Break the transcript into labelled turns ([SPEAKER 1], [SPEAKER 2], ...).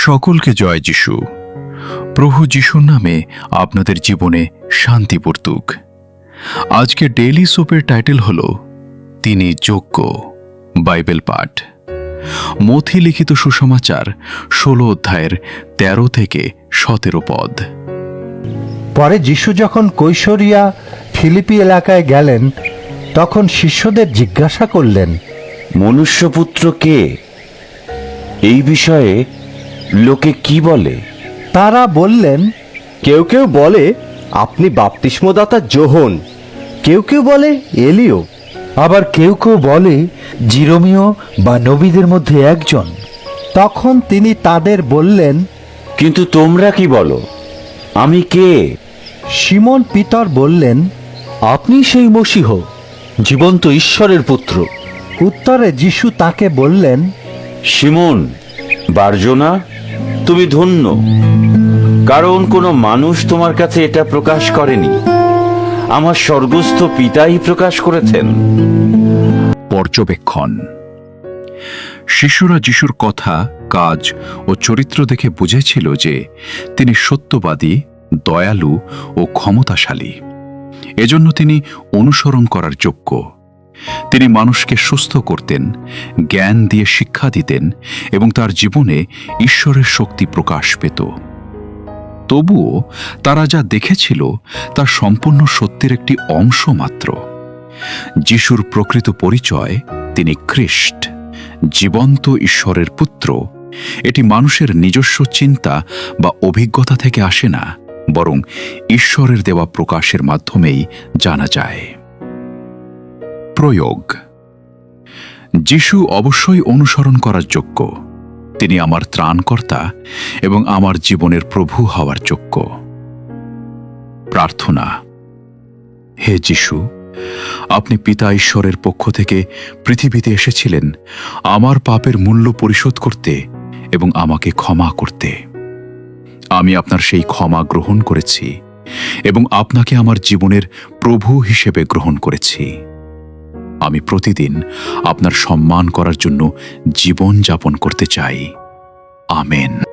[SPEAKER 1] সকলকে জয় যিশু। প্রভু যিশুর নামে আপনাদের জীবনে শান্তি বর্তুক। আজকে ডেইলি সোপের টাইটেল হল তিনি যোগ্য। বাইবেল পাঠ মথি লিখিত সুসমাচার 16 অধ্যায়ের 13 থেকে 17 পদ।
[SPEAKER 2] পরে যিশু যখন কৈশরিয়া ফিলিপি এলাকায় গেলেন, তখন শিষ্যদের জিজ্ঞাসা করলেন,
[SPEAKER 3] মনুষ্যপুত্র কে? এই বিষয়ে লোকে কি বলে?
[SPEAKER 2] তারা বললেন,
[SPEAKER 4] কেউ কেউ বলে আপনি বাপ্তিস্মদাতা যোহন, কেউ কেউ বলে এলিও,
[SPEAKER 2] আবার কেউ কেউ বলে জিরোমীয় বা নবীদের মধ্যে একজন। তখন তিনি তাদের বললেন,
[SPEAKER 3] কিন্তু তোমরা কি বলো, আমি কে?
[SPEAKER 2] সিমন পিতর বললেন,
[SPEAKER 4] আপনি সেই মসীহ, জীবন্ত ঈশ্বরের পুত্র।
[SPEAKER 2] উত্তরে যিশু তাকে বললেন,
[SPEAKER 3] শিমোন বারজোনা, তুমি ধন্য, কারণ কোনো মানুষ তোমার কাছে এটা প্রকাশ করেনি, আমার স্বর্গস্থ পিতাই প্রকাশ করেছেন।
[SPEAKER 1] পর্যবেক্ষণ। শিশুরা যিশুর কথা, কাজ ও চরিত্র দেখে বুঝেছিল যে তিনি সত্যবাদী, দয়ালু ও ক্ষমতাশালী। এজন্য তিনি অনুসরণ করার যোগ্য। তিনি মানুষকে সুস্থ করতেন, জ্ঞান দিয়ে শিক্ষা দিতেন এবং তার জীবনে ঈশ্বরের শক্তি প্রকাশ পেত। তবুও তারা যা দেখেছিল তা সম্পূর্ণ সত্যের একটি অংশ মাত্র। যিশুর প্রকৃত পরিচয়, তিনি খ্রিস্ট, জীবন্ত ঈশ্বরের পুত্র। এটি মানুষের নিজস্ব চিন্তা বা অভিজ্ঞতা থেকে আসে না, বরং ঈশ্বরের দেওয়া প্রকাশের মাধ্যমেই জানা যায়। প্রয়োগ। যিশু অবশ্যই অনুসরণ করার যোগ্য। তিনি আমার ত্রাণকর্তা এবং আমার জীবনের প্রভু হওয়ার যোগ্য। প্রার্থনা। হে যিশু, আপনি পিতা ঈশ্বরের পক্ষ থেকে পৃথিবীতে এসেছিলেন আমার পাপের মূল্য পরিশোধ করতে এবং আমাকে ক্ষমা করতে। আমি আপনার সেই ক্ষমা গ্রহণ করেছি এবং আপনাকে আমার জীবনের প্রভু হিসেবে গ্রহণ করেছি। আমি প্রতিদিন আপনার সম্মান করার জন্য জীবন যাপন করতে চাই। আমেন।